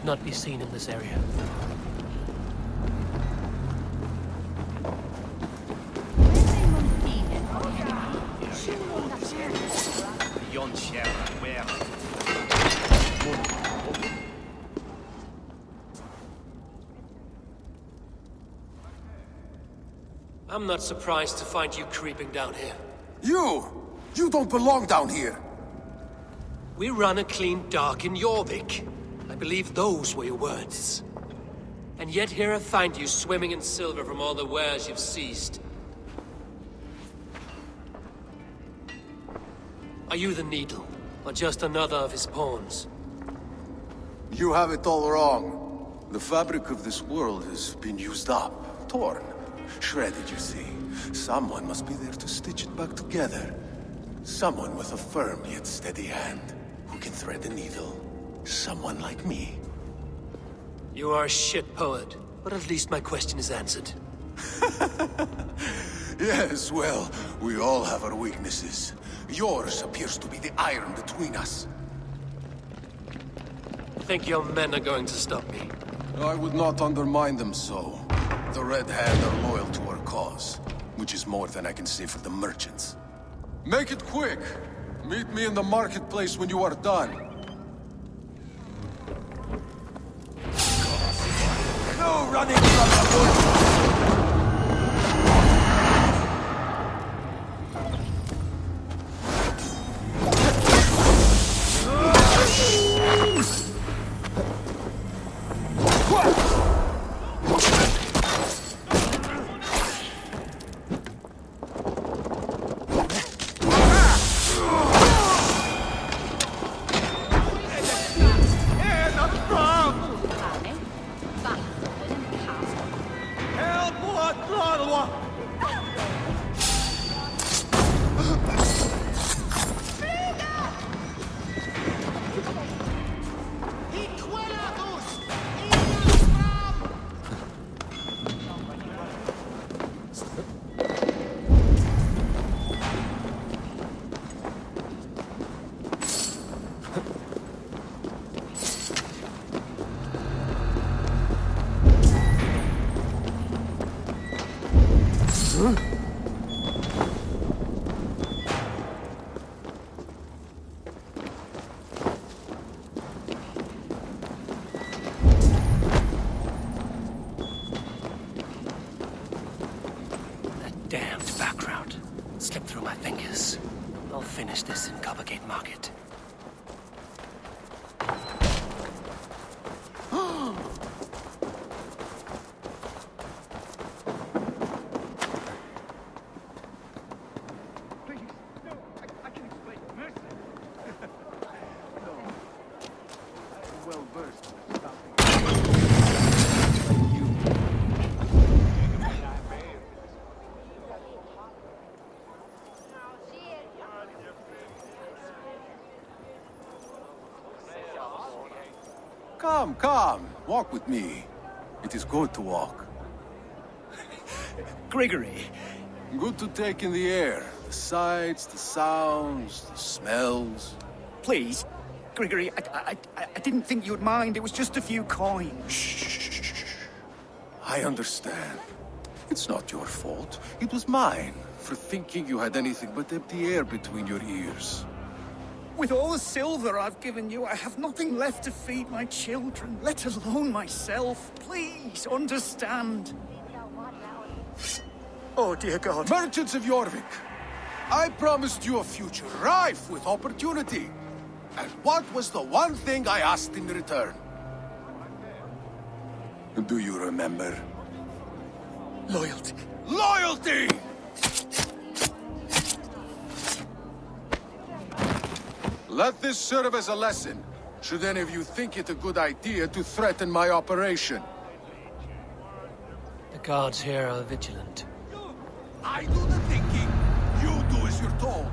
not be seen in this area. I'm not surprised to find you creeping down here. You don't belong down here! We run a clean dock in Jorvik. I believe those were your words. And yet here I find you swimming in silver from all the wares you've seized. Are you the Needle, or just another of his pawns? You have it all wrong. The fabric of this world has been used up, torn, shredded, you see. Someone must be there to stitch it back together. Someone with a firm yet steady hand, who can thread the needle. Someone like me. You are a shit poet, but at least my question is answered. Yes, well, we all have our weaknesses. Yours appears to be the iron between us. Think your men are going to stop me? I would not undermine them so. The Red Hand are loyal to our cause, which is more than I can say for the merchants. Make it quick! Meet me in the marketplace when you are done. No running from the wood! Damned background. Slipped through my fingers. I'll finish this in Coppergate Market. Come, walk with me. It is good to walk. Grigory. Good to take in the air. The sights, the sounds, the smells. Please, Grigory, I didn't think you'd mind. It was just a few coins. Shh. I understand. It's not your fault. It was mine, for thinking you had anything but empty air between your ears. With all the silver I've given you, I have nothing left to feed my children, let alone myself. Please, understand. Oh, dear God. Merchants of Jorvik, I promised you a future rife with opportunity. And what was the one thing I asked in return? Do you remember? Loyalty. Loyalty! Let this serve as a lesson, should any of you think it a good idea to threaten my operation. The guards here are vigilant. I do the thinking, you do as you're told.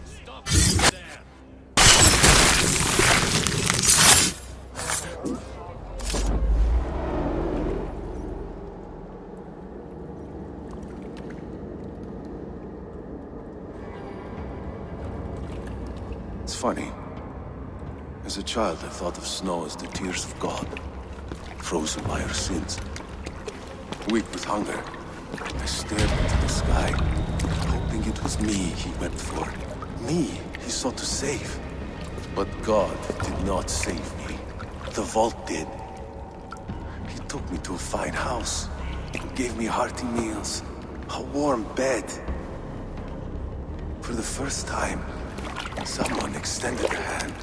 Stop there! funny. As a child, I thought of snow as the tears of God, frozen by our sins. Weak with hunger, I stared into the sky, hoping it was me he wept for. Me he sought to save. But God did not save me. The vault did. He took me to a fine house, gave me hearty meals, a warm bed. For the first time, someone extended a hand,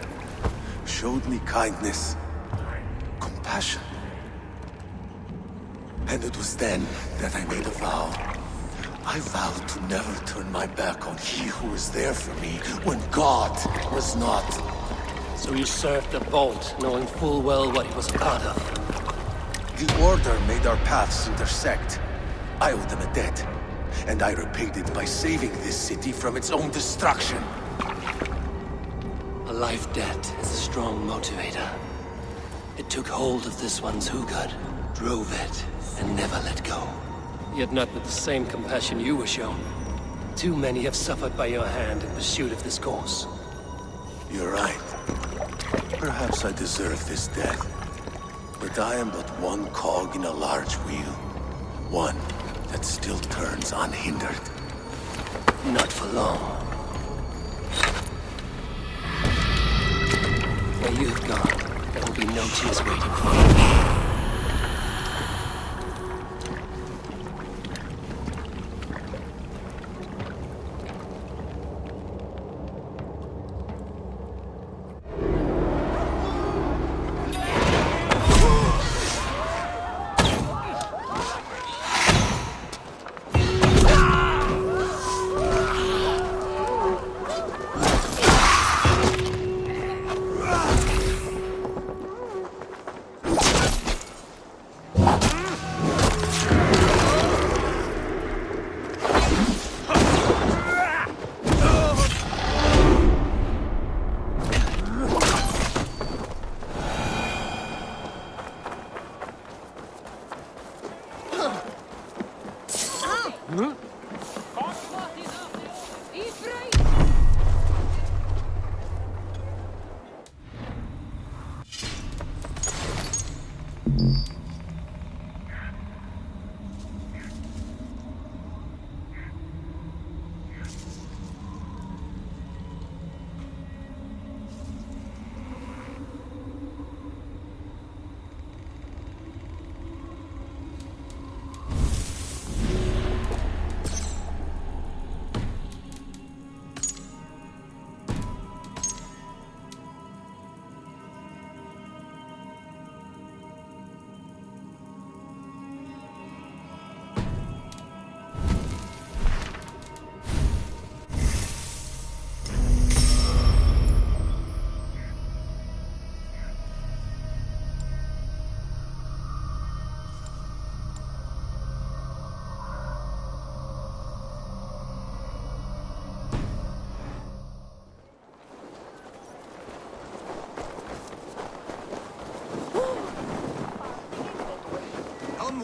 showed me kindness, compassion. And it was then that I made a vow. I vowed to never turn my back on he who was there for me when God was not. So you served the Vault, knowing full well what it was a part of. The Order made our paths intersect. I owed them a debt, and I repaid it by saving this city from its own destruction. A life debt is a strong motivator. It took hold of this one's Hugad, drove it, and never let go. Yet not with the same compassion you were shown. Too many have suffered by your hand in pursuit of this course. You're right. Perhaps I deserve this death. But I am but one cog in a large wheel. One that still turns unhindered. Not for long. Where you have gone, there will be no tears waiting for you.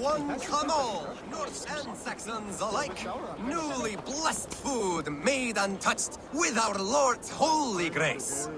One come all, Norse and Saxons alike. Newly blessed food, made untouched with our Lord's holy grace.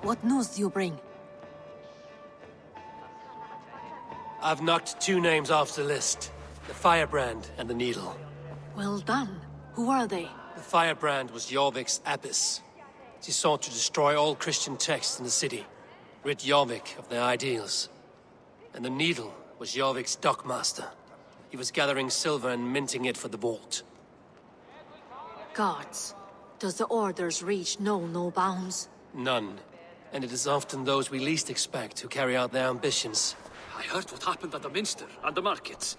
What news do you bring? I've knocked two names off the list. The Firebrand and the Needle. Well done. Who are they? The firebrand was Jorvik's abbess. She sought to destroy all Christian texts in the city, rid Jorvik of their ideals. And the needle was Jorvik's dockmaster. He was gathering silver and minting it for the vault. Gods, does the orders reach no bounds? None. And it is often those we least expect who carry out their ambitions. I heard what happened at the Minster and the markets.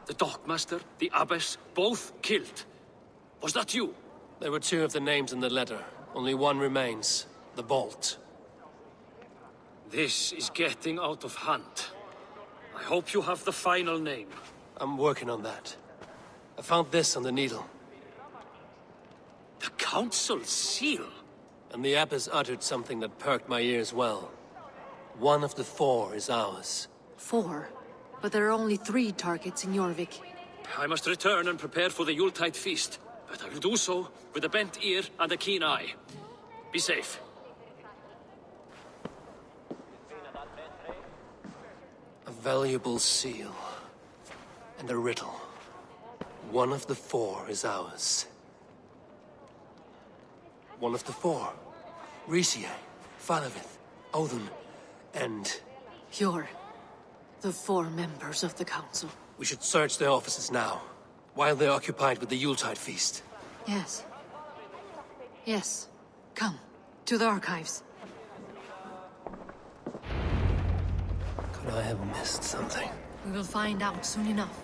The dockmaster, the abbess, both killed. Was that you? There were two of the names in the letter. Only one remains. The vault. This is getting out of hand. I hope you have the final name. I'm working on that. I found this on the needle. The council's seal? And the abbess uttered something that perked my ears well. One of the four is ours. 4? But there are only 3 targets in Jorvik. I must return and prepare for the Yuletide feast. But I will do so with a bent ear and a keen eye. Be safe. A valuable seal. And a riddle. One of the 4 is ours. One of the 4. Riesier, Falavith, Odin, and... You're the 4 members of the council. We should search their offices now, while they're occupied with the Yuletide feast. Yes. Yes. Come, to the archives. Could I have missed something? We will find out soon enough.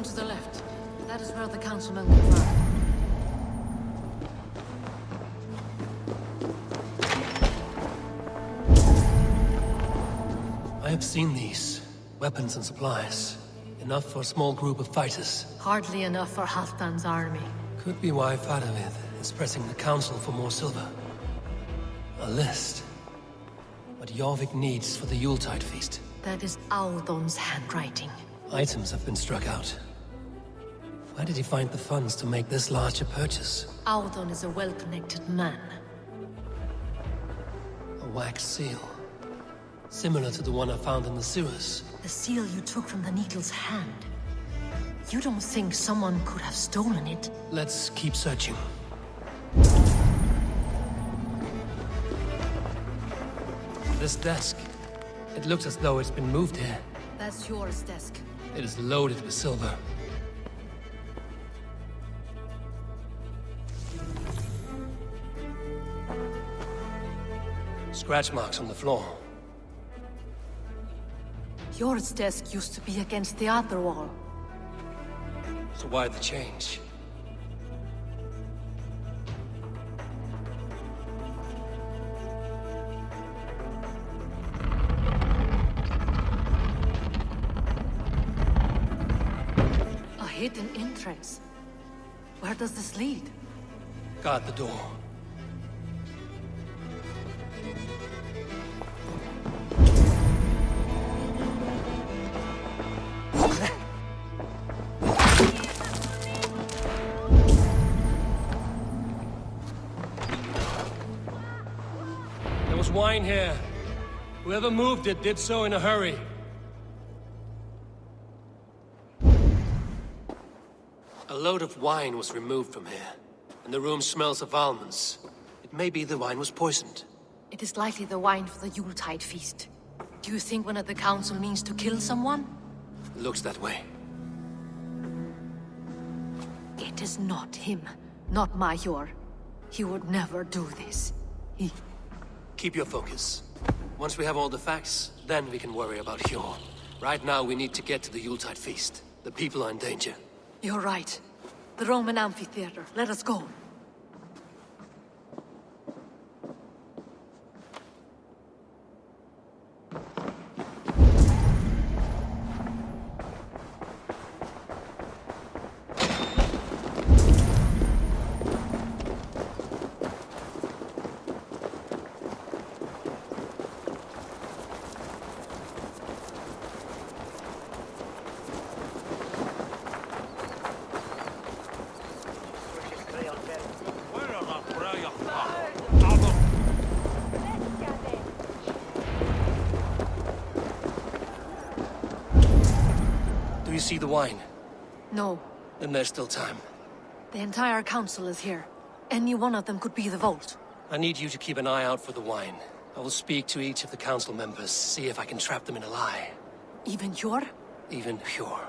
To the left. That is where the councilmen confer. I have seen these. Weapons and supplies. Enough for a small group of fighters. Hardly enough for Halfdan's army. Could be why Faravith is pressing the council for more silver. A list. What Jorvik needs for the Yuletide feast. That is Audon's handwriting. Items have been struck out. Where did he find the funds to make this large a purchase? Audon is a well-connected man. A wax seal. Similar to the one I found in the sewers. The seal you took from the needle's hand. You don't think someone could have stolen it? Let's keep searching. This desk. It looks as though it's been moved here. That's yours desk. It is loaded with silver. Scratch marks on the floor. Yours desk used to be against the other wall. So why the change? A hidden entrance. Where does this lead? Guard the door. There was wine here. Whoever moved it did so in a hurry. A load of wine was removed from here, and the room smells of almonds. It may be the wine was poisoned. It is likely the wine for the Yuletide feast. Do you think one of the council means to kill someone? Looks that way. It is not him, not Major. He would never do this. Keep your focus. Once we have all the facts, then we can worry about Hjor. Right now, we need to get to the Yuletide feast. The people are in danger. You're right. The Roman amphitheater. Let us go. see the wine? No. Then there's still time. The entire council is here. Any one of them could be the vault. I need you to keep an eye out for the wine. I will speak to each of the council members, see if I can trap them in a lie. Even Jor? Even Hjor.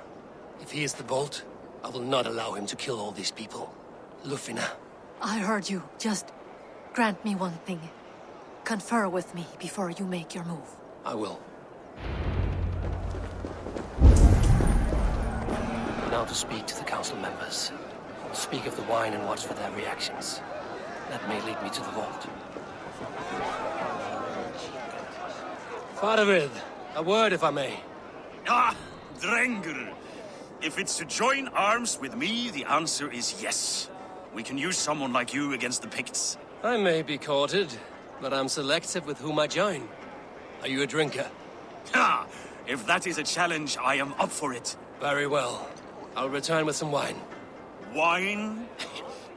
If he is the vault, I will not allow him to kill all these people. Lufina. I heard you. Just grant me one thing. Confer with me before you make your move. I will. Now to speak to the council members. Speak of the wine and watch for their reactions. That may lead me to the vault. Faravid, a word if I may. Ah, Drengr. If it's to join arms with me, the answer is yes. We can use someone like you against the Picts. I may be courted, but I'm selective with whom I join. Are you a drinker? Ha! If that is a challenge, I am up for it. Very well. I'll return with some wine. Wine?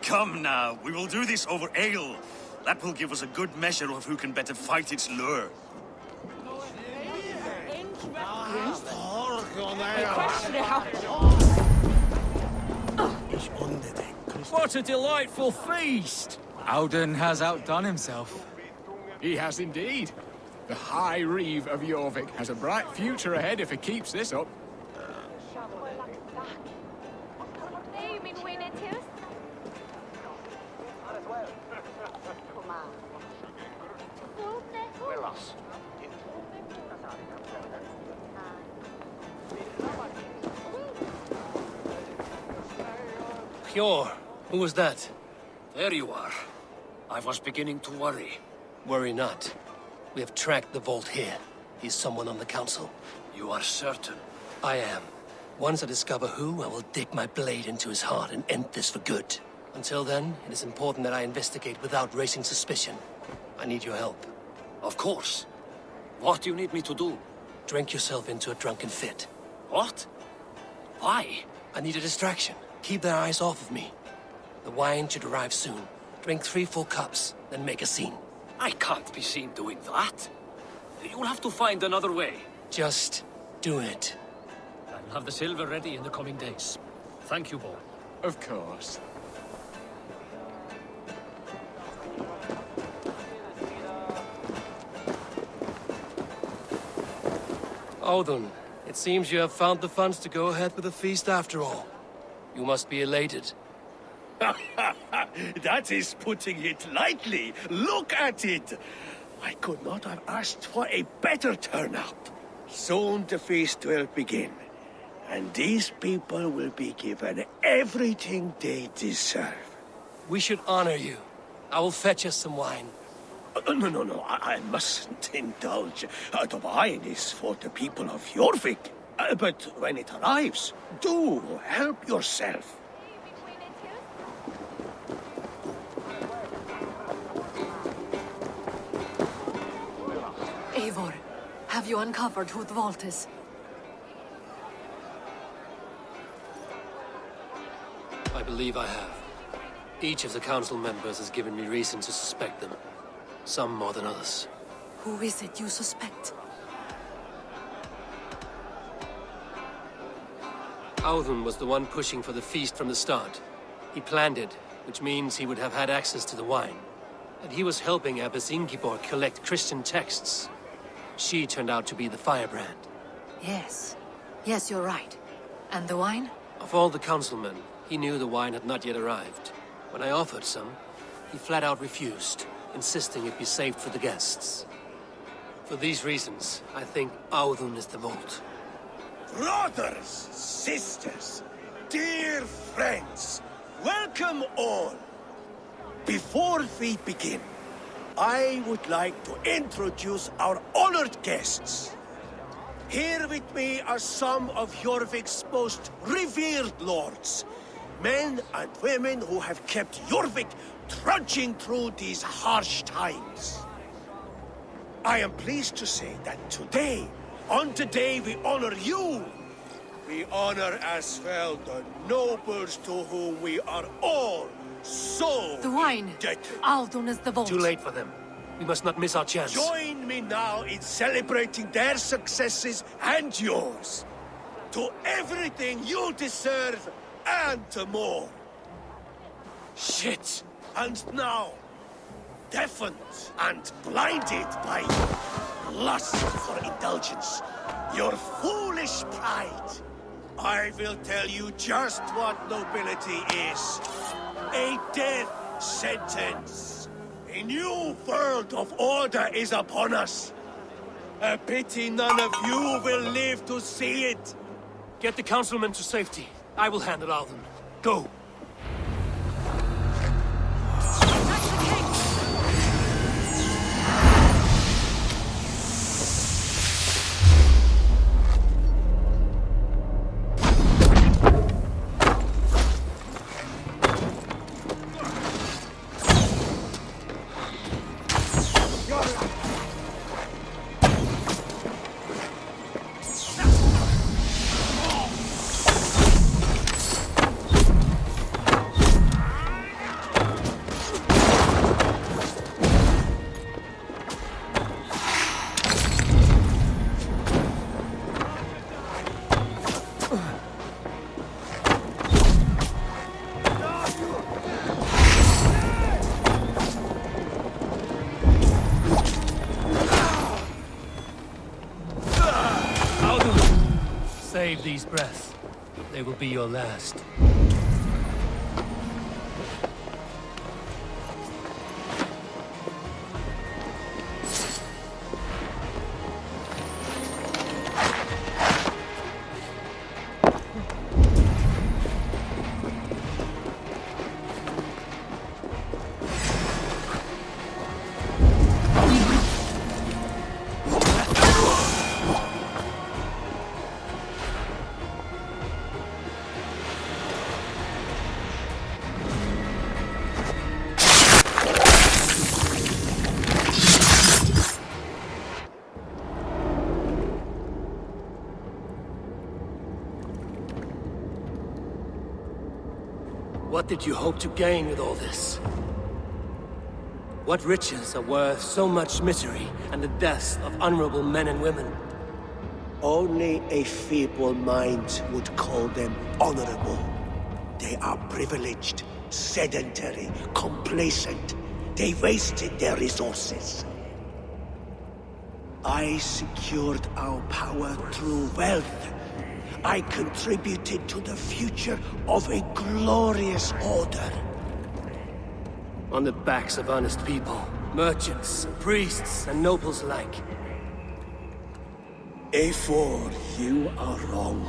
Come now, we will do this over ale. That will give us a good measure of who can better fight its lure. What a delightful feast! Auden has outdone himself. He has indeed. The High Reeve of Jorvik has a bright future ahead if he keeps this up. Hjor, who was that? There you are. I was beginning to worry. Worry not. We have tracked the vault here. He's someone on the council. You are certain? I am. Once I discover who, I will dig my blade into his heart and end this for good. Until then, it is important that I investigate without raising suspicion. I need your help. Of course. What do you need me to do? Drink yourself into a drunken fit. What? Why? I need a distraction. Keep their eyes off of me. The wine should arrive soon. Drink 3 full cups, then make a scene. I can't be seen doing that. You'll have to find another way. Just do it. I'll have the silver ready in the coming days. Thank you, Bo. Of course. Audun, it seems you have found the funds to go ahead with the feast after all. You must be elated. That is putting it lightly. Look at it. I could not have asked for a better turnout. Soon the feast will begin, and these people will be given everything they deserve. We should honor you. I will fetch us some wine. No, I mustn't indulge. The wine is for the people of Jorvik. But when it arrives, do help yourself. Eivor, have you uncovered who the vault is? I believe I have. Each of the council members has given me reason to suspect them. Some more than others. Who is it you suspect? Audun was the one pushing for the feast from the start. He planned it, which means he would have had access to the wine. And he was helping Abbess Ingibor collect Christian texts. She turned out to be the firebrand. Yes. Yes, you're right. And the wine? Of all the councilmen, he knew the wine had not yet arrived. When I offered some, he flat out refused, insisting it be saved for the guests. For these reasons, I think Audun is the vault. Brothers, sisters, dear friends, welcome all. Before we begin, I would like to introduce our honored guests. Here with me are some of Jorvik's most revered lords, men and women who have kept Jorvik trudging through these harsh times. I am pleased to say that today, on the day we honor you, we honor as well the nobles to whom we are all so The wine! indebted. Audun is the vault. Too late for them. We must not miss our chance. Join me now in celebrating their successes and yours. to everything you deserve and more. Shit! And now, deafened and blinded by lust for indulgence, your foolish pride, I will tell you just what nobility is. A death sentence. A new world of order is upon us. A pity none of you will live to see it. Get the councilmen to safety. I will handle all of them. Go! Save these breaths. They will be your last. What did you hope to gain with all this? What riches are worth so much misery and the deaths of honorable men and women? Only a feeble mind would call them honorable. They are privileged, sedentary, complacent. They wasted their resources. I secured our power through wealth. I contributed to the future of a glorious order. On the backs of honest people, merchants, priests, and nobles alike. A4, you are wrong.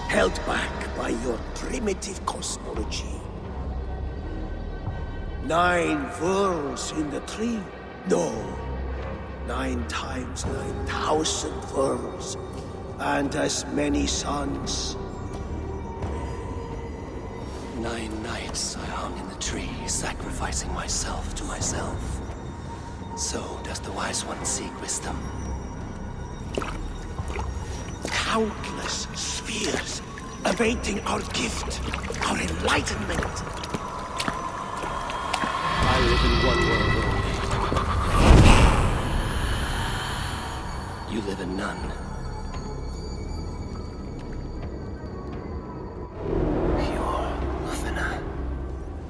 Held back by your primitive cosmology. 9 worlds in the tree? No. 9 times 9,000 worlds. And as many suns. 9 nights I hung in the tree, sacrificing myself to myself. So does the Wise One seek wisdom. Countless spheres, awaiting our gift, our enlightenment. I live in one world only. You live in none.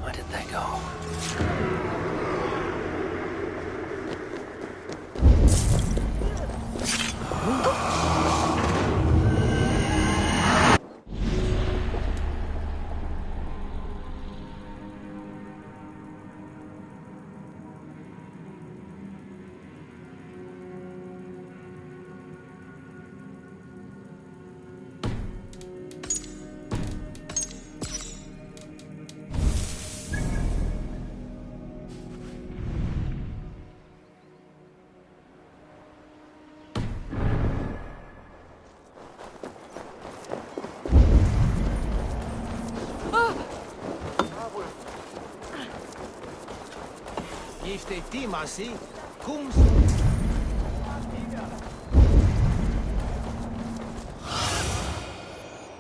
Where did they go?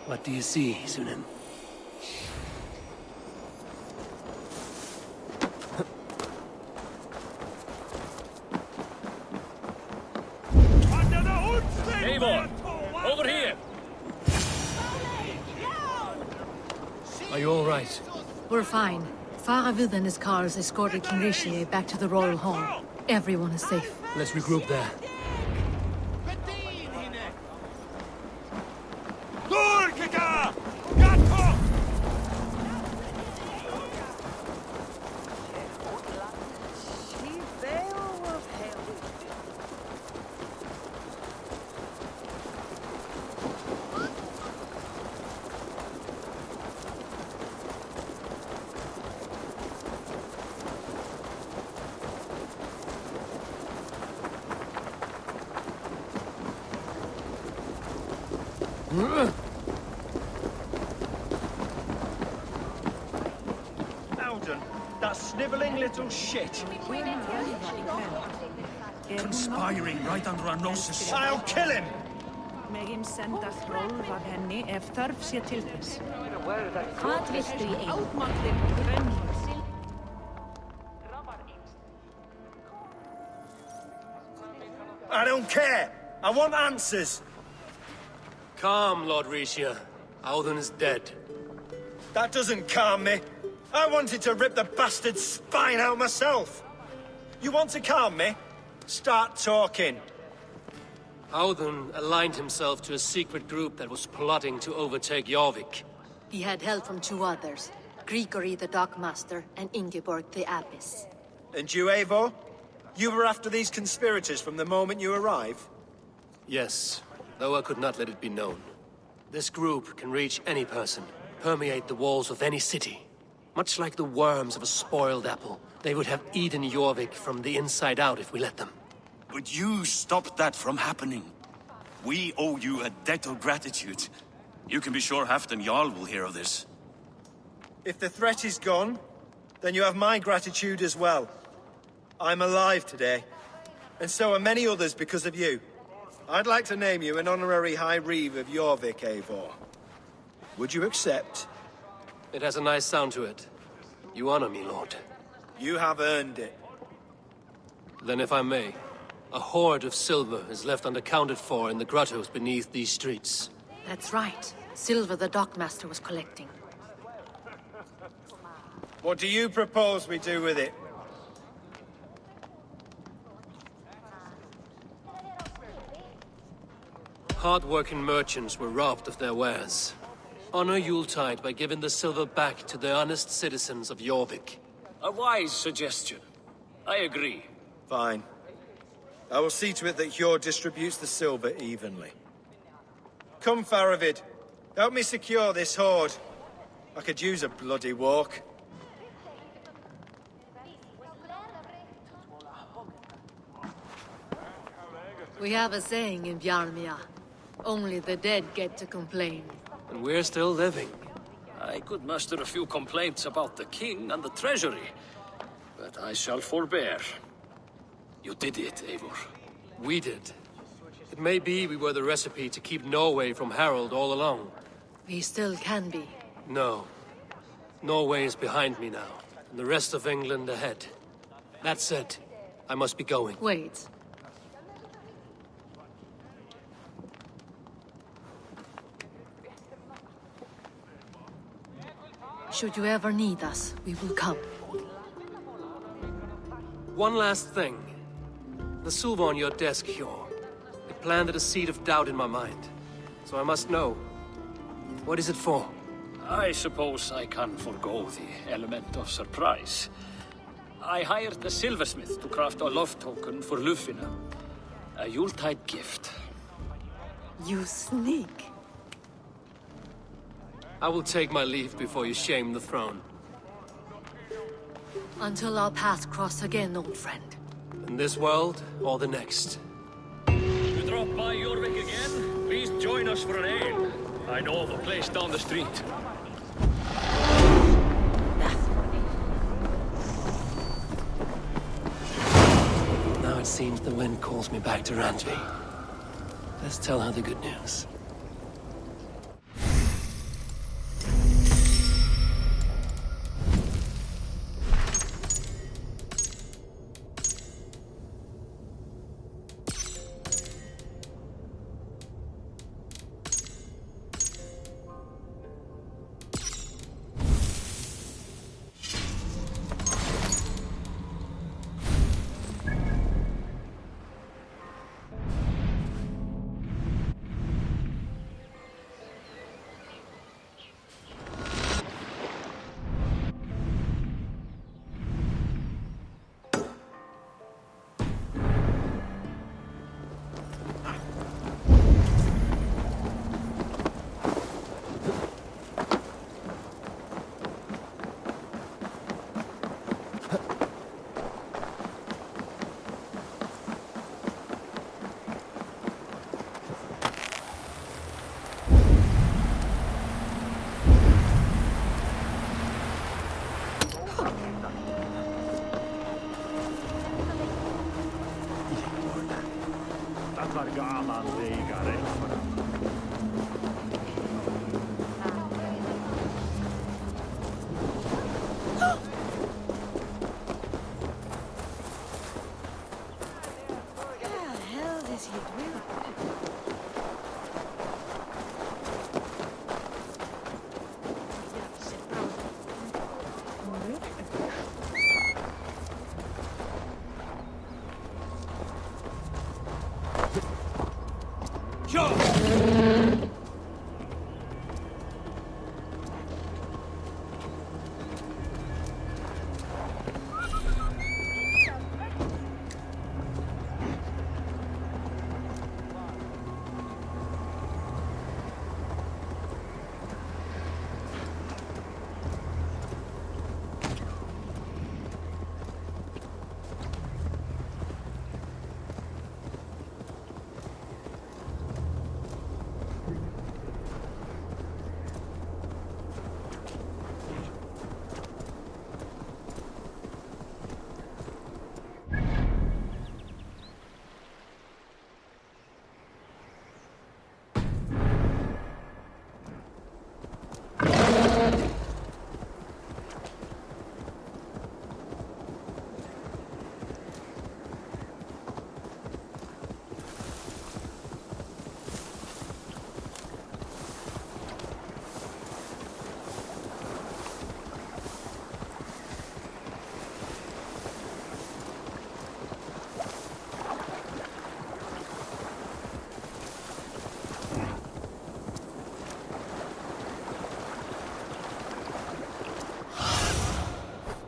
What do you see, Sunan? Eivor, over here! Are you all right? We're fine. Faravid and his cars escorted King Rishi back to the royal hall. Everyone is safe. Let's regroup there. Alden, that snivelling little shit. Conspiring right under our noses. I'll kill him! Megin senda þrólf af henni ef þörf sé til þess. Hvað viltu í einu? I don't care! I want answers! Calm, Lord Rishia. Audun is dead. That doesn't calm me. I wanted to rip the bastard's spine out myself. You want to calm me? Start talking. Audun aligned himself to a secret group that was plotting to overtake Jorvik. He had help from two others. Grigory the Dockmaster and Ingeborg the Abbess. And you, Eivor? You were after these conspirators from the moment you arrived? Yes, though I could not let it be known. This group can reach any person, permeate the walls of any city. Much like the worms of a spoiled apple, they would have eaten Jorvik from the inside out if we let them. But you stopped that from happening. We owe you a debt of gratitude. You can be sure Halfdan Jarl will hear of this. If the threat is gone, then you have my gratitude as well. I'm alive today, and so are many others because of you. I'd like to name you an honorary High Reeve of Jorvik, Eivor. Would you accept? It has a nice sound to it. You honor me, Lord. You have earned it. Then if I may, a hoard of silver is left unaccounted for in the grottos beneath these streets. That's right. Silver the Dockmaster was collecting. What do you propose we do with it? Hard-working merchants were robbed of their wares. Honor Yuletide by giving the silver back to the honest citizens of Jorvik. A wise suggestion. I agree. Fine. I will see to it that Hjord distributes the silver evenly. Come, Faravid. Help me secure this hoard. I could use a bloody walk. We have a saying in Bjarmia. Only the dead get to complain. And we're still living. I could muster a few complaints about the king and the treasury, but I shall forbear. You did it, Eivor. We did. It may be we were the recipe to keep Norway from Harald all along. We still can be. No. Norway is behind me now, and the rest of England ahead. That said, I must be going. Wait. Should you ever need us, we will come. One last thing. The silver on your desk, Hjord. It planted a seed of doubt in my mind. So I must know. What is it for? I suppose I can forgo the element of surprise. I hired the silversmith to craft a love token for Lufina. A Yuletide gift. You sneak. I will take my leave before you shame the throne. Until our paths cross again, old friend. In this world, or the next. You drop by Jorvik again? Please join us for an ale. I know of a place down the street. Now it seems the wind calls me back to Randvi. Let's tell her the good news.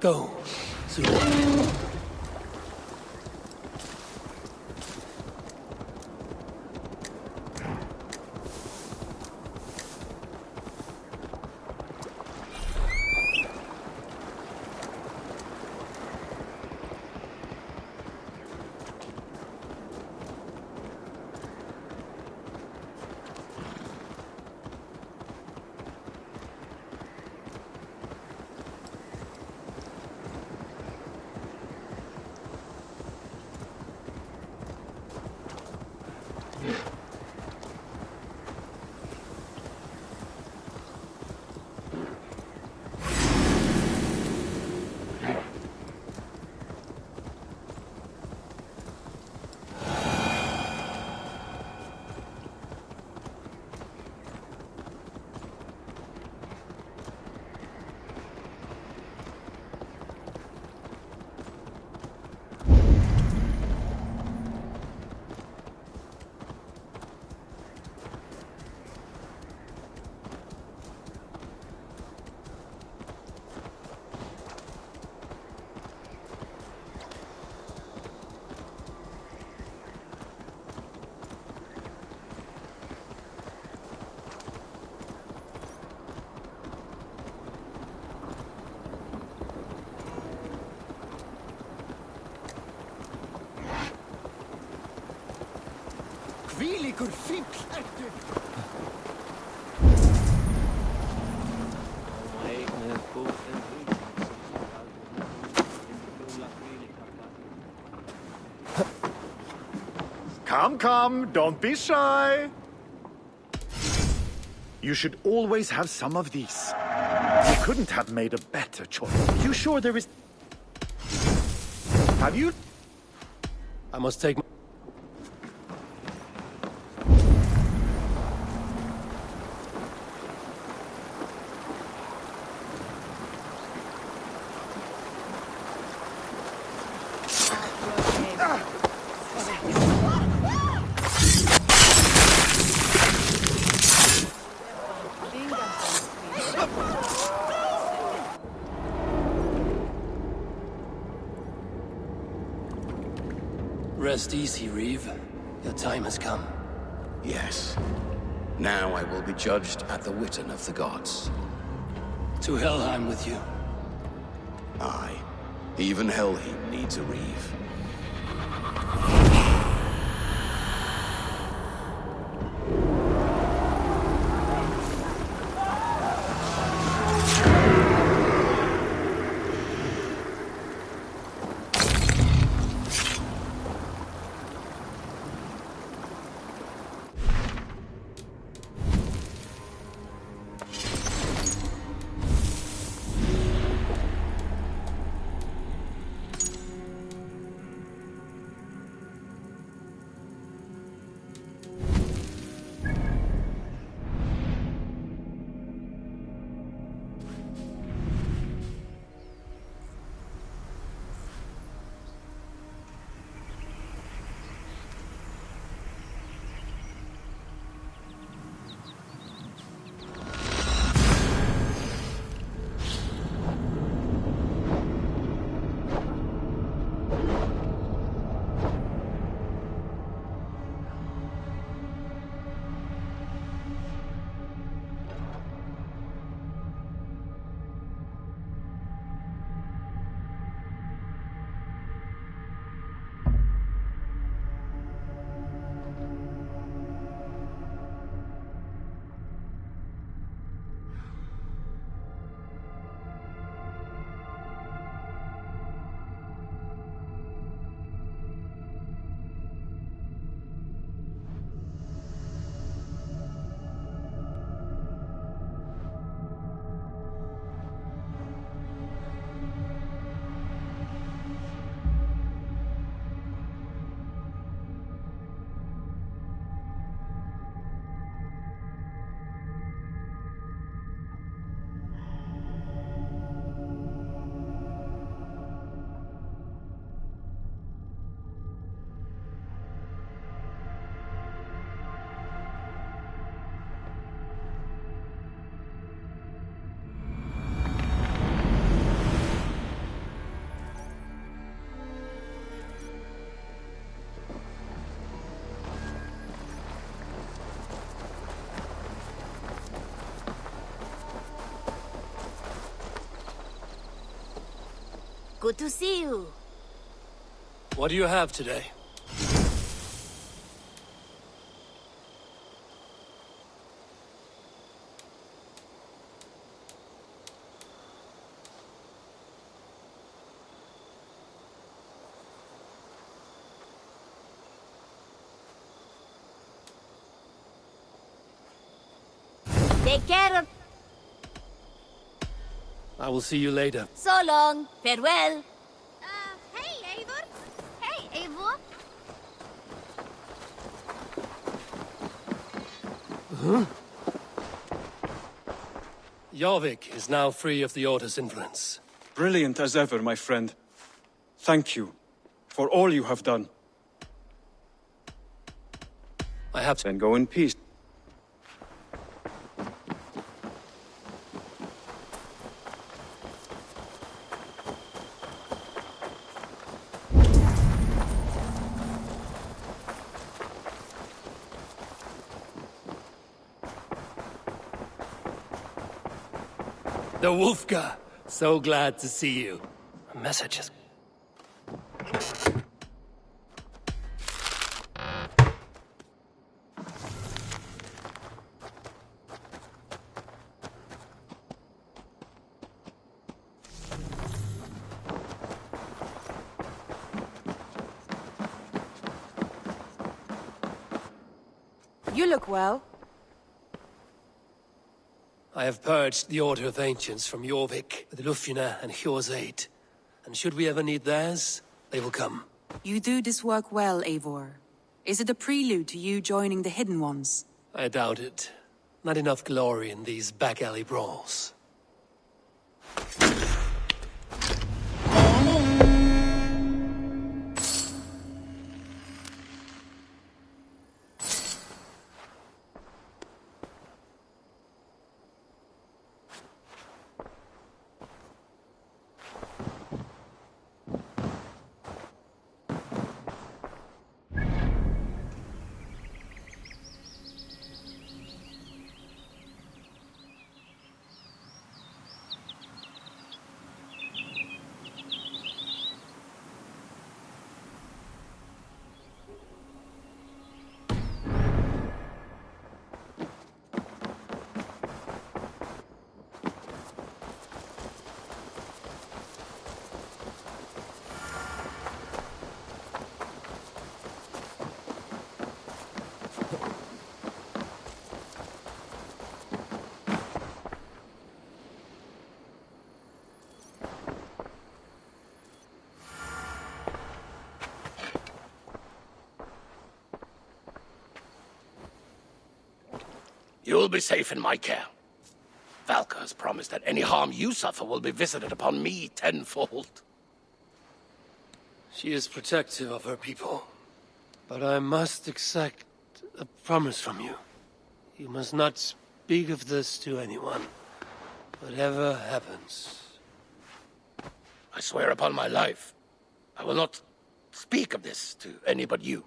Go, Zulu. Hvílíkur fífl ertu! Come, come, don't be shy. You should always have some of these. You couldn't have made a better choice. You sure there is... Have you... I must take my... Rest easy, Reeve. Your time has come. Yes. Now I will be judged at the Witten of the gods. To Helheim with you. Aye. Even Helheim needs a Reeve. Good to see you. What do you have today? Take care of... I will see you later. So long. Farewell. Hey, Eivor. Hey, Eivor. Huh? Jorvik is now free of the Order's influence. Brilliant as ever, my friend. Thank you for all you have done. I have to... Then go in peace. The Wolfka! So glad to see you. Messages. You look well. I have purged the Order of Ancients from Jorvik with Lufina and Hjor's aid. And should we ever need theirs, they will come. You do this work well, Eivor. Is it a prelude to you joining the Hidden Ones? I doubt it. Not enough glory in these back-alley brawls. You'll be safe in my care. Valka has promised that any harm you suffer will be visited upon me tenfold. She is protective of her people. But I must exact a promise from you. You must not speak of this to anyone. Whatever happens. I swear upon my life, I will not speak of this to any but you.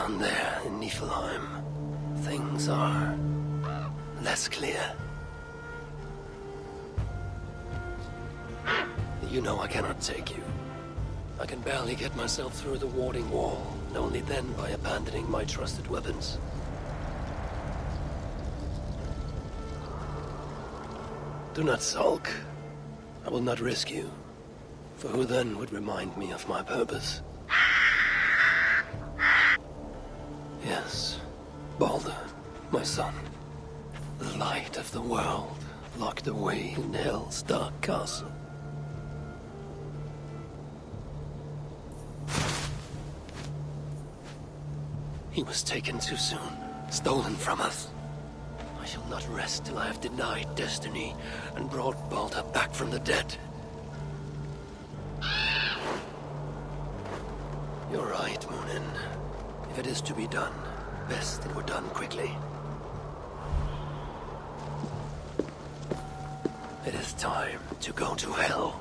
Down there in Niflheim, things are less clear. You know I cannot take you. I can barely get myself through the warding wall, and only then by abandoning my trusted weapons. Do not sulk. I will not risk you. For who then would remind me of my purpose? Yes, Baldur, my son. The light of the world, locked away in Hell's dark castle. He was taken too soon, stolen from us. I shall not rest till I have denied destiny and brought Baldur back from the dead. You're right, Munin. If it is to be done, best it were done quickly. It is time to go to Hell.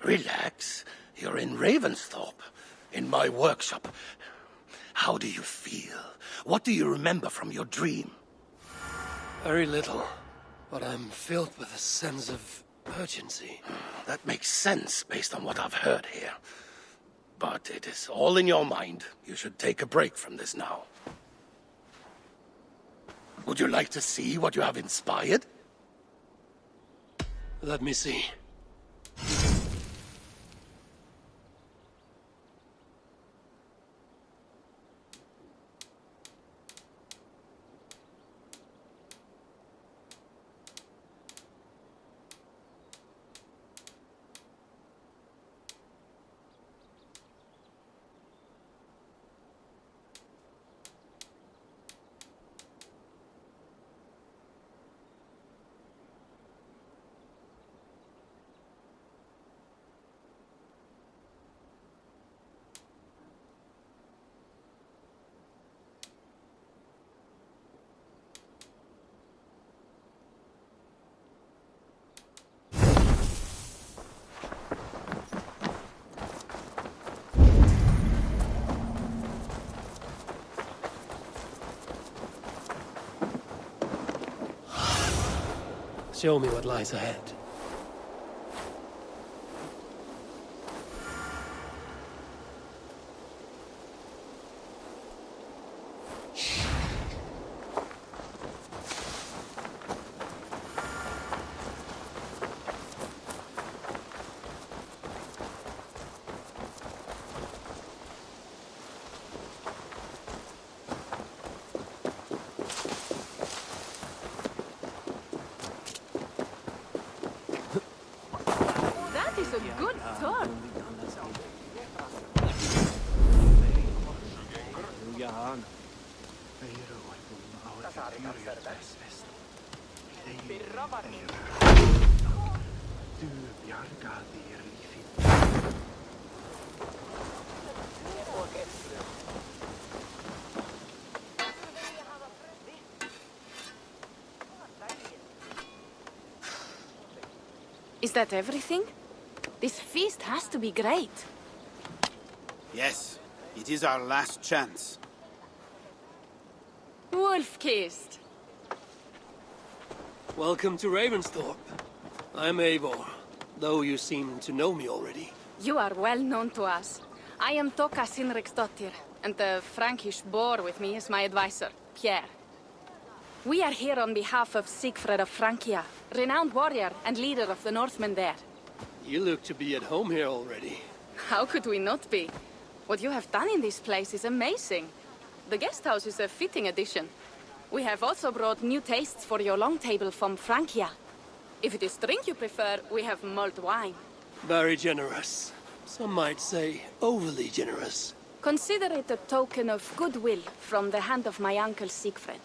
Relax. You're in Ravensthorpe, in my workshop. How do you feel? What do you remember from your dream? Very little, but I'm filled with a sense of urgency. That makes sense based on what I've heard here. But it is all in your mind. You should take a break from this now. Would you like to see what you have inspired? Let me see. Show me what lies ahead. That is a good sword. Is that everything? This feast has to be great. Yes, it is our last chance. Wolf-kissed. Welcome to Ravensthorpe. I'm Eivor, though you seem to know me already. You are well known to us. I am Toka Sinriksdottir, and the Frankish boar with me is my advisor, Pierre. We are here on behalf of Sigfred of Francia, renowned warrior and leader of the Northmen there. You look to be at home here already. How could we not be? What you have done in this place is amazing. The guest house is a fitting addition. We have also brought new tastes for your long table from Francia. If it is drink you prefer, we have mulled wine. Very generous. Some might say overly generous. Consider it a token of goodwill from the hand of my uncle Sigfred.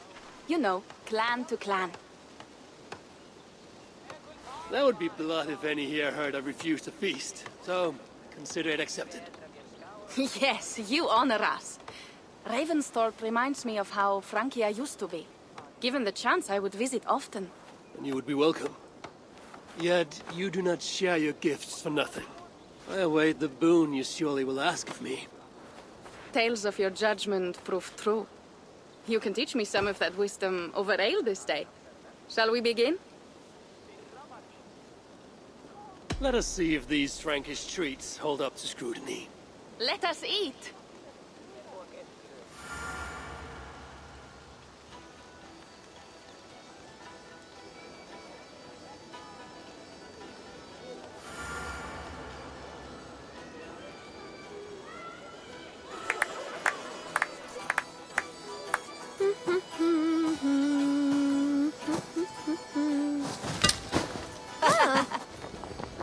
You know, clan to clan. There would be blood if any here heard I refused to feast, so consider it accepted. Yes, you honor us. Ravensthorpe reminds me of how Francia used to be. Given the chance, I would visit often. And you would be welcome. Yet you do not share your gifts for nothing. I await the boon you surely will ask of me. Tales of your judgment prove true. You can teach me some of that wisdom over ale this day. Shall we begin? Let us see if these Frankish treats hold up to scrutiny. Let us eat!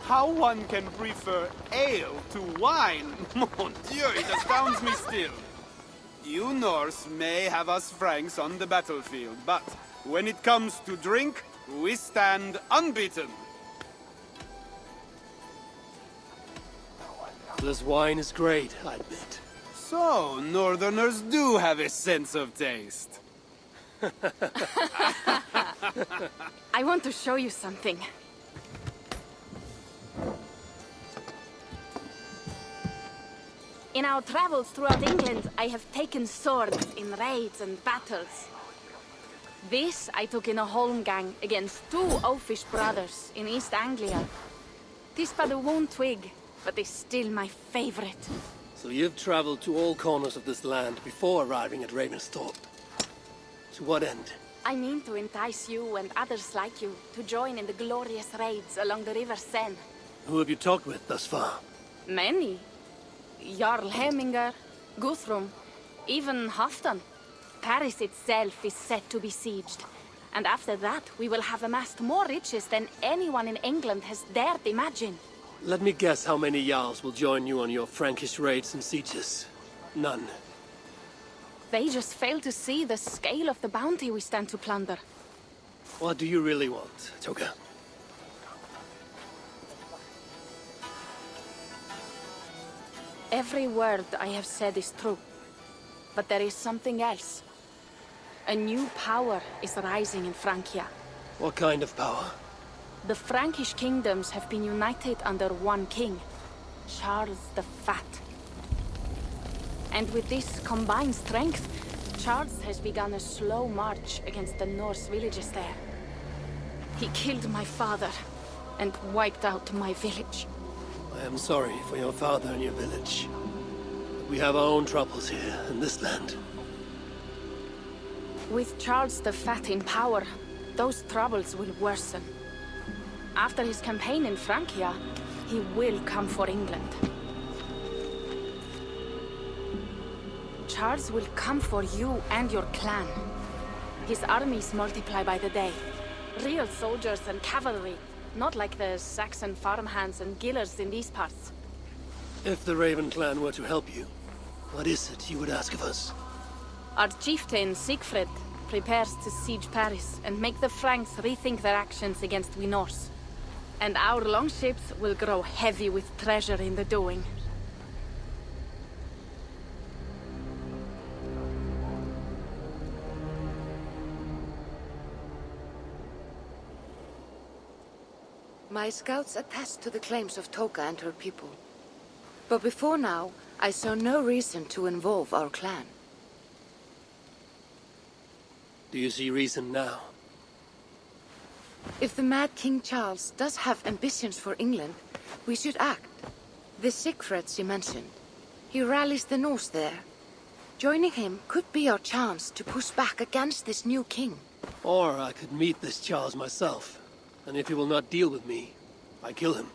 How one can prefer ale to wine? Mon Dieu, it astounds me still. You Norse may have us Franks on the battlefield, but when it comes to drink, we stand unbeaten. This wine is great, I admit. So, Northerners do have a sense of taste. I want to show you something. In our travels throughout England, I have taken swords in raids and battles. This I took in a holmgang against two oafish brothers in East Anglia. 'Tis but a wound twig, but is still my favorite. So you've traveled to all corners of this land before arriving at Ravensthorpe. To what end? I mean to entice you and others like you to join in the glorious raids along the River Seine. Who have you talked with thus far? Many. Jarl Hemminger, Guthrum, even Halfdan. Paris itself is set to be sieged. And after that, we will have amassed more riches than anyone in England has dared imagine. Let me guess how many Jarls will join you on your Frankish raids and sieges. None. They just fail to see the scale of the bounty we stand to plunder. What do you really want, Toka? Every word I have said is true. But there is something else. A new power is rising in Francia. What kind of power? The Frankish kingdoms have been united under one king, Charles the Fat. And with this combined strength, Charles has begun a slow march against the Norse villages there. He killed my father and wiped out my village. I am sorry for your father and your village. We have our own troubles here in this land. With Charles the Fat in power, those troubles will worsen. After his campaign in Francia, he will come for England. Charles will come for you and your clan. His armies multiply by the day. Real soldiers and cavalry, not like the Saxon farmhands and gillers in these parts. If the Raven clan were to help you, what is it you would ask of us? Our chieftain, Siegfried, prepares to siege Paris and make the Franks rethink their actions against we Norse. And our longships will grow heavy with treasure in the doing. My scouts attest to the claims of Toka and her people. But before now, I saw no reason to involve our clan. Do you see reason now? If the mad King Charles does have ambitions for England, we should act. The Siegfried you mentioned, he rallies the Norse there. Joining him could be our chance to push back against this new king. Or I could meet this Charles myself. And if he will not deal with me, I kill him.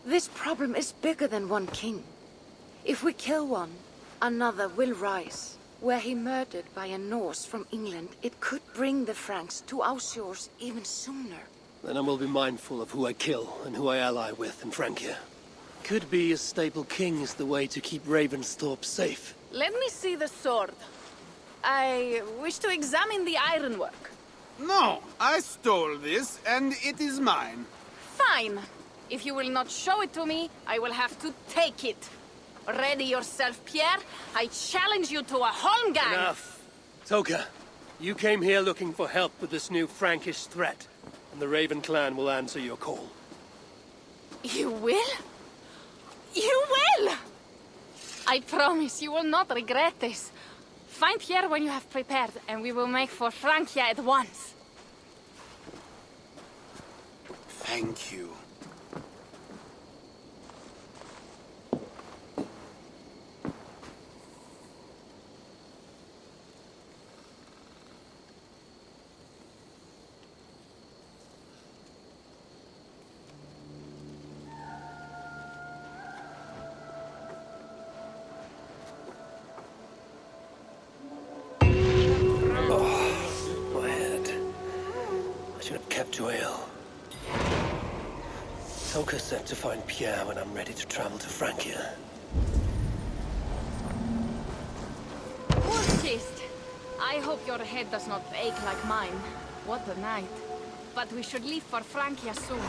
This problem is bigger than one king. If we kill one, another will rise. Were he murdered by a Norse from England, it could bring the Franks to our shores even sooner. Then I will be mindful of who I kill and who I ally with in Francia. Could be a stable king is the way to keep Ravensthorpe safe. Let me see the sword. I wish to examine the ironwork. No, I stole this, and it is mine. Fine. If you will not show it to me, I will have to take it. Ready yourself, Pierre. I challenge you to a holmgang. Enough. Toka, you came here looking for help with this new Frankish threat, and the Raven clan will answer your call. You will? You will! I promise you will not regret this. Find Pierre when you have prepared, and we will make for Francia at once. Thank you. To ale. Toka said to find Pierre when I'm ready to travel to Francia. Poor kissed. I hope your head does not ache like mine. What a night. But we should leave for Francia soon.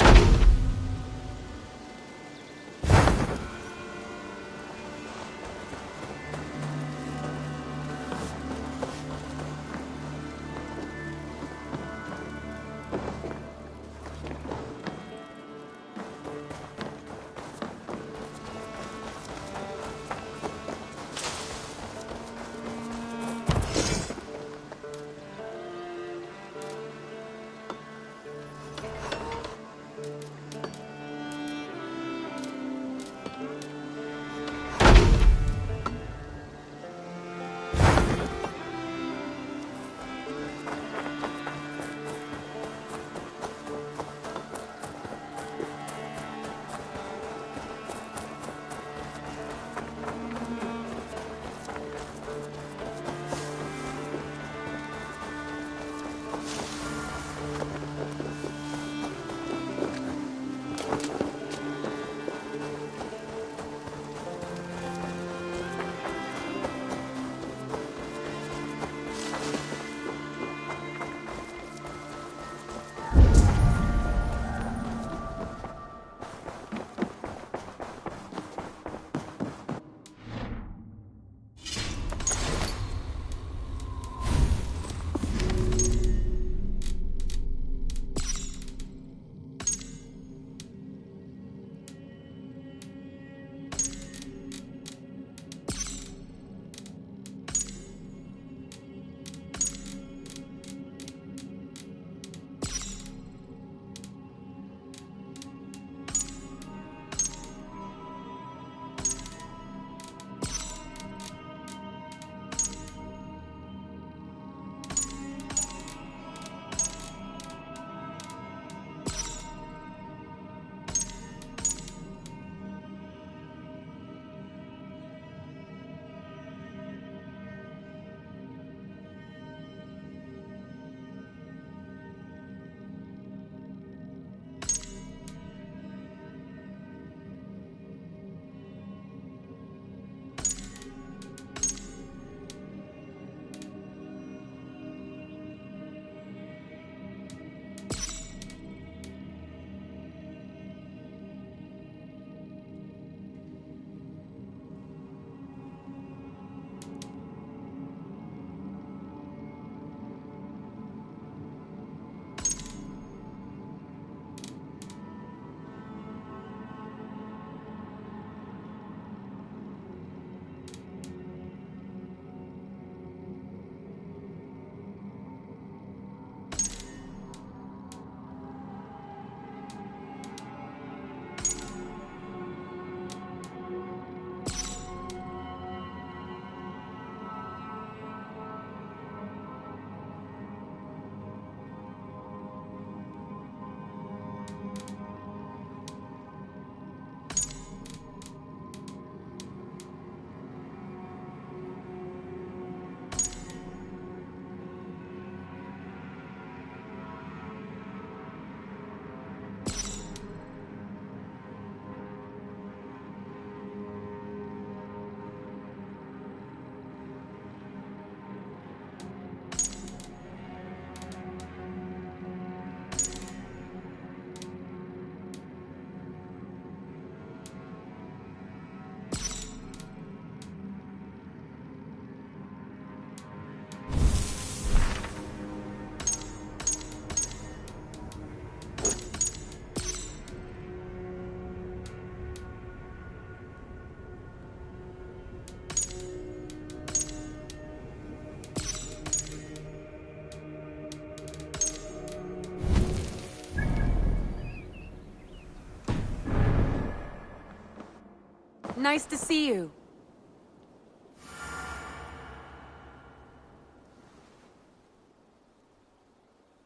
nice to see you.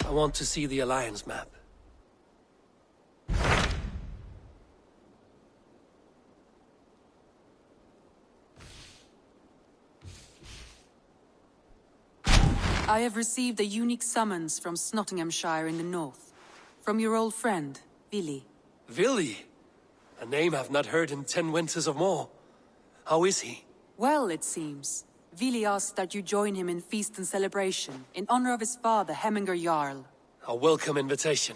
I want to see the Alliance map. I have received a unique summons from Nottinghamshire in the north. From your old friend, Vili. Vili? A name I've not heard in 10 winters or more. How is he? Well, it seems. Vili asked that you join him in feast and celebration, in honor of his father, Hemminger Jarl. A welcome invitation.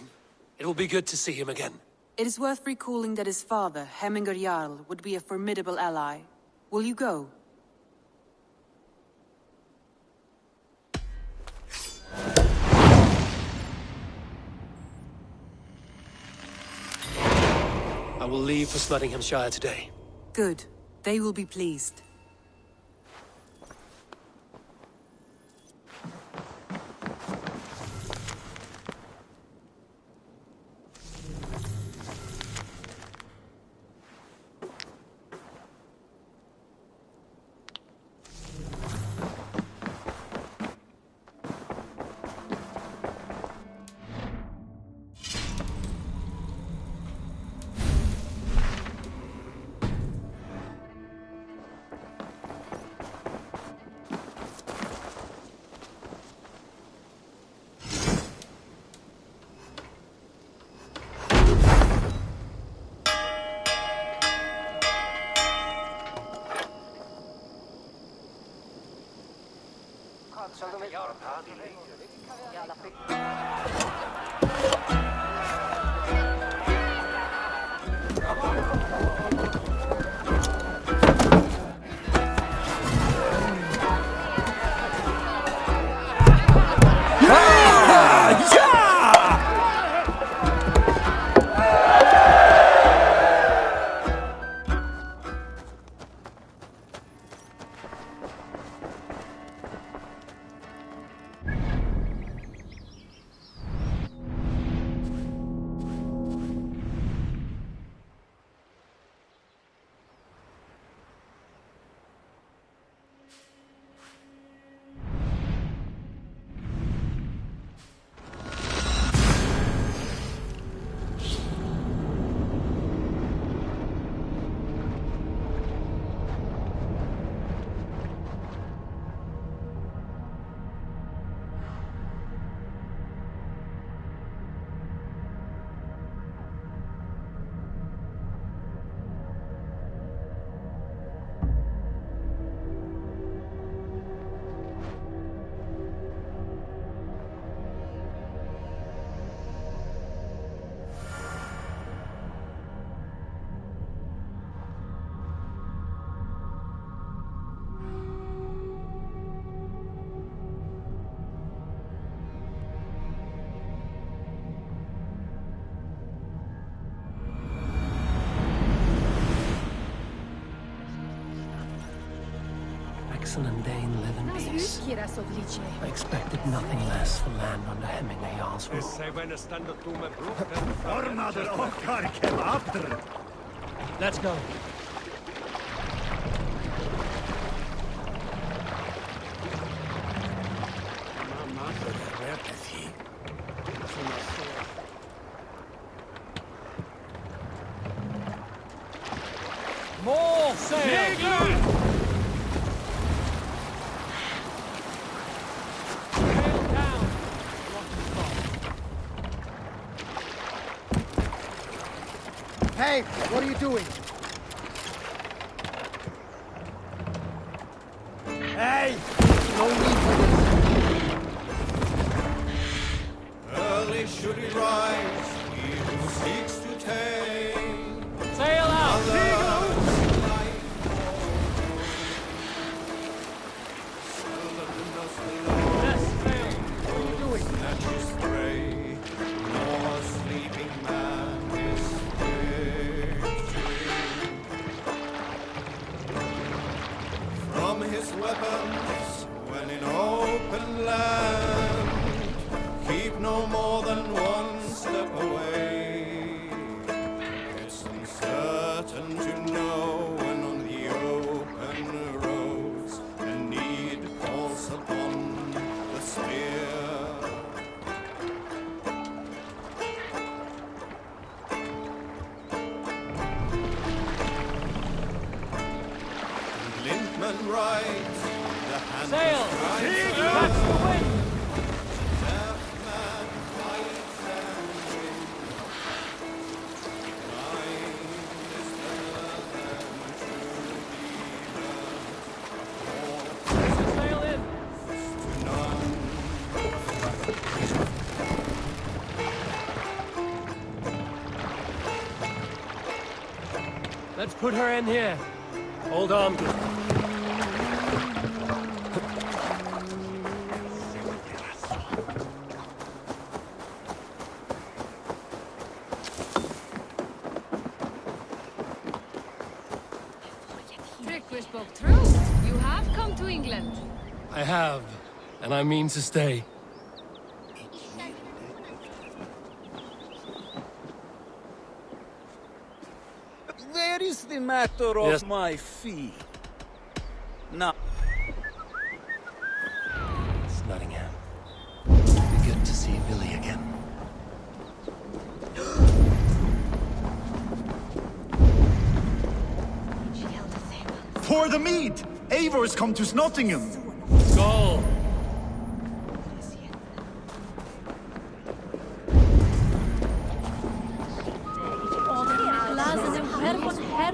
It will be good to see him again. It is worth recalling that his father, Hemminger Jarl, would be a formidable ally. Will you go? I will leave for Nottinghamshire today. Good. They will be pleased. And Dane live in peace. I expected nothing less for land under Hemminger Jarl's rule. Let's go. More sail! Hey, what are you doing? Hey! No need for this. Early should he rise, he who seeks to tame. Sail out! Yes, sail. What are you doing? That you stray, nor sleeping man is from his weapons when in open land. Keep no more than one step away. It's uncertain to know when on and right. The hand Sail! that strikes Catch the wind! deaf man fights and wins. Blind is better than true believer. Sail in! To none. Let's put her in here. Hold on. We spoke true. You have come to England. I have, and I mean to stay. Where is the matter of Yes. my fee? Now, It's Nottingham. Be good to see Billy again. Pour the mead! Eivor's come to Nottingham! Go!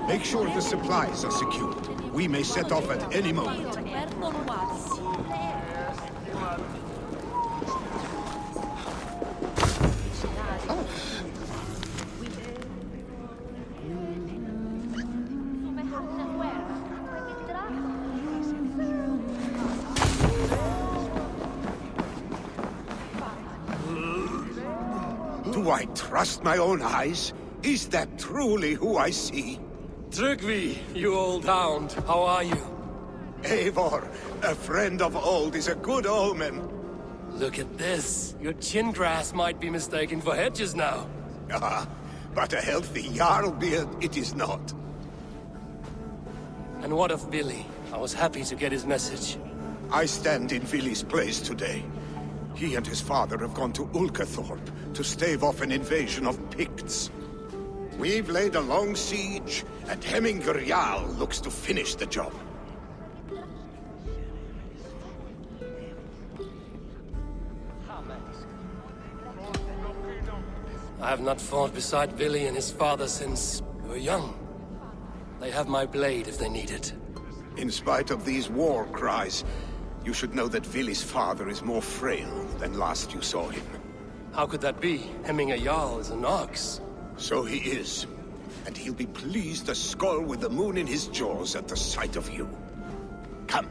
Make sure the supplies are secured. We may set off at any moment. do I trust my own eyes? Is that truly who I see? Tryggvi, you old hound, how are you? Eivor, a friend of old is a good omen. Look at this. Your chin grass might be mistaken for hedges now. Ah, but a healthy Jarl beard it is not. And what of Billy? I was happy to get his message. I stand in Vili's place today. He and his father have gone to Ulcathorpe to stave off an invasion of Picts. We've laid a long siege, and Hemminger Jarl looks to finish the job. I have not fought beside Billy and his father since we were young. They have my blade if they need it. In spite of these war cries, you should know that Vili's father is more frail than last you saw him. How could that be? Hemminger Jarl is an ox. So he is. And he'll be pleased to skull with the moon in his jaws at the sight of you. Come,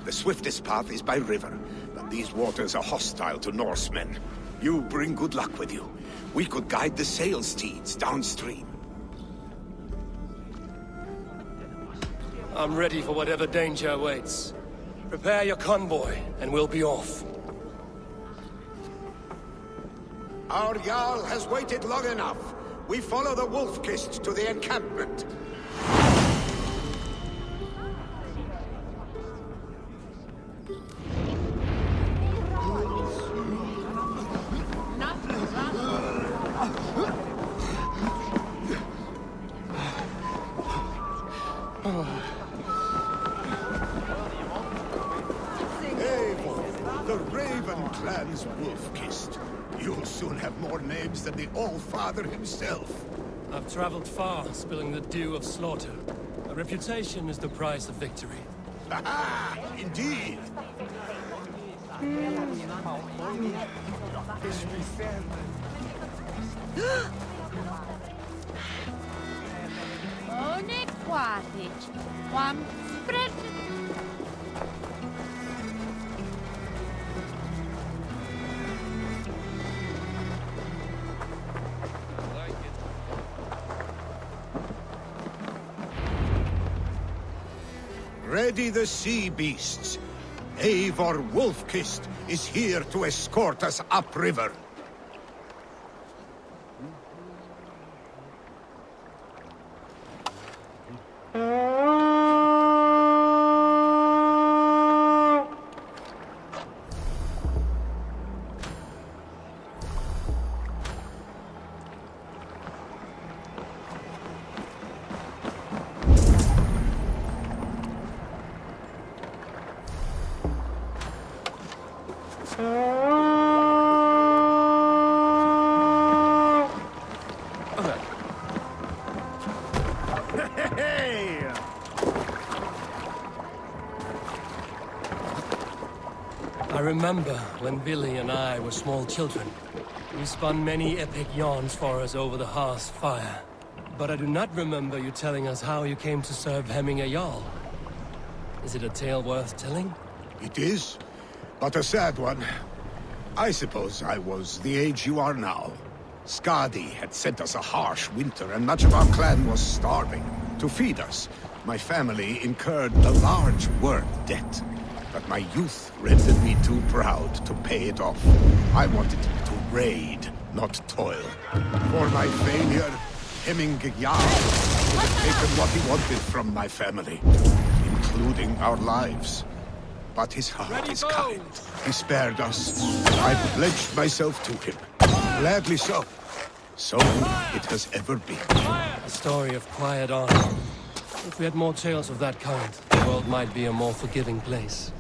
the swiftest path is by river, but these waters are hostile to Norsemen. You bring good luck with you. We could guide the sail steeds downstream. I'm ready for whatever danger awaits. Prepare your convoy, and we'll be off. Our Jarl has waited long enough. We follow the Wolf-Kist to the encampment. Eivor, the Raven clan's Wolf-Kist. You'll soon have more names than the All-Father himself. I've traveled far, spilling the dew of slaughter. A reputation is the price of victory. Aha! Indeed! Ready the sea beasts. Eivor Wolf-Kist is here to escort us upriver. Hey! I remember when Billy and I were small children. You spun many epic yarns for us over the hearth's fire. But I do not remember you telling us how you came to serve Hemming a Jarl. Is it a tale worth telling? It is, but a sad one. I suppose I was the age you are now. Skadi had sent us a harsh winter, and much of our clan was starving. To feed us, my family incurred a large word debt. But my youth rendered me too proud to pay it off. I wanted to raid, not toil. For my failure, Hemming Jarl would have taken what he wanted from my family, including our lives. But his heart is kind. He spared us. I pledged myself to him. Gladly so. So it has ever been. A story of quiet honor. If we had more tales of that kind, the world might be a more forgiving place.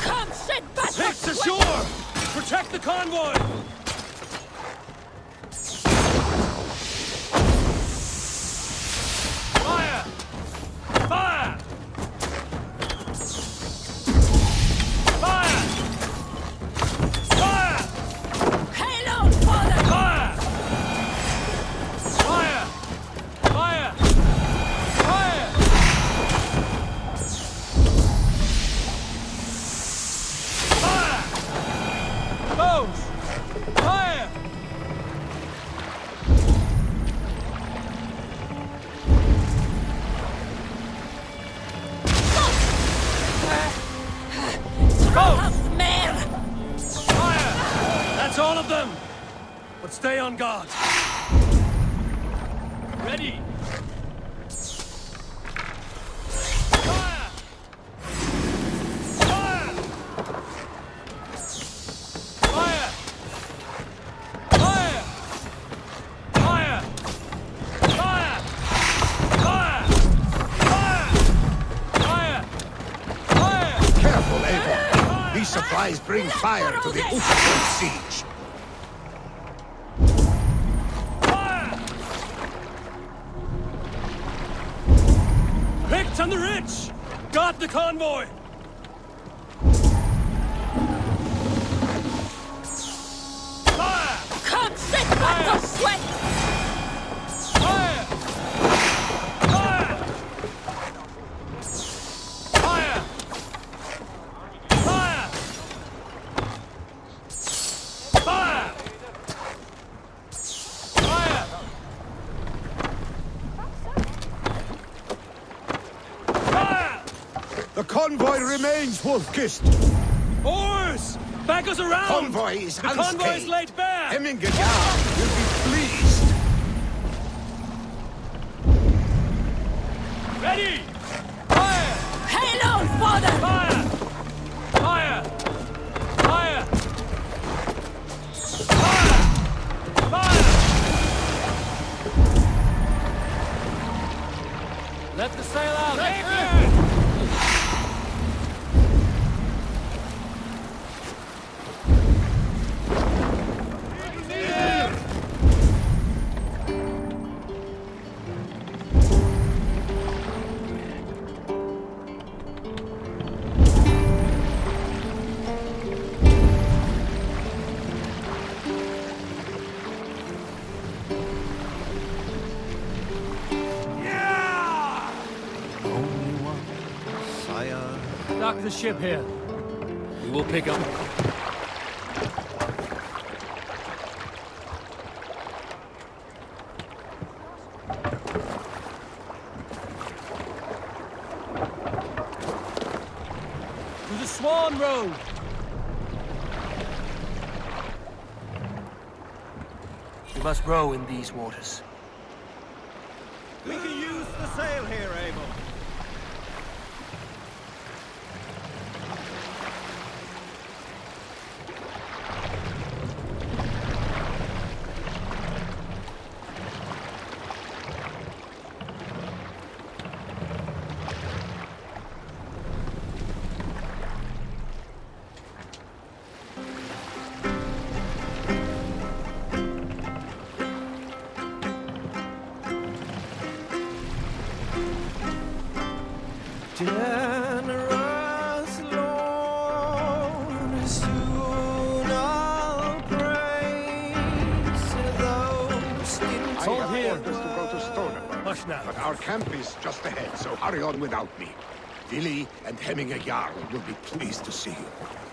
Come, set battle! Take to shore! Protect the convoy! Fire! Fire! Fire! Fire! Hail on, father! Fire! Fire! Fire! Fire! Fire! Bows! Fire! Bows! Fire! That's all of them! But stay on guard. Ready! Fire! Fire! Fire! Fire! Fire! Fire! Fire! Fire! Fire! Fire! Careful, Eivor. These supplies bring fire to the Utherford siege. Picked on the ridge! Got the convoy! Fire! Come, set battle, sweat! Fire! Fire! Fire! Fire! Fire! Fire! Fire! The convoy remains, Wolfkist. Oars! Back us around! Convoy is the convoy is unscathed. laid bare! Hemming Jarl will be pleased. Ready! Fire! Hail on, father! Fire! Fire! Fire! Fire! Fire! Let the sail out! Dock the ship here. We will pick up. To the Swan Road! We must row in these waters. We can use the sail here, Abel. Hush now. But our camp is just ahead, so hurry on without me. Vili and Hemminge Jarl will be pleased to see you.